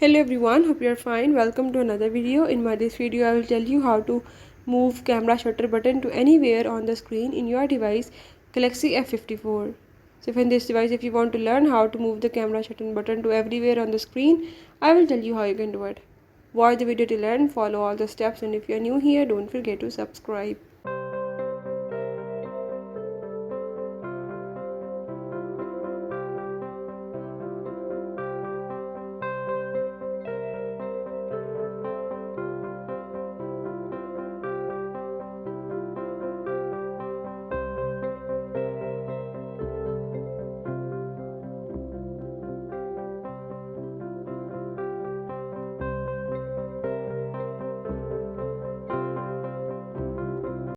Hello everyone, hope you're fine. Welcome to another video. In this video I will tell you how to move camera shutter button to anywhere on the screen in your device Galaxy F54. So in this device, if you want to learn how to move the camera shutter button to everywhere on the screen, I will tell you how you can do it. Watch the video to learn, follow all the steps, and if you're new here, don't forget to subscribe.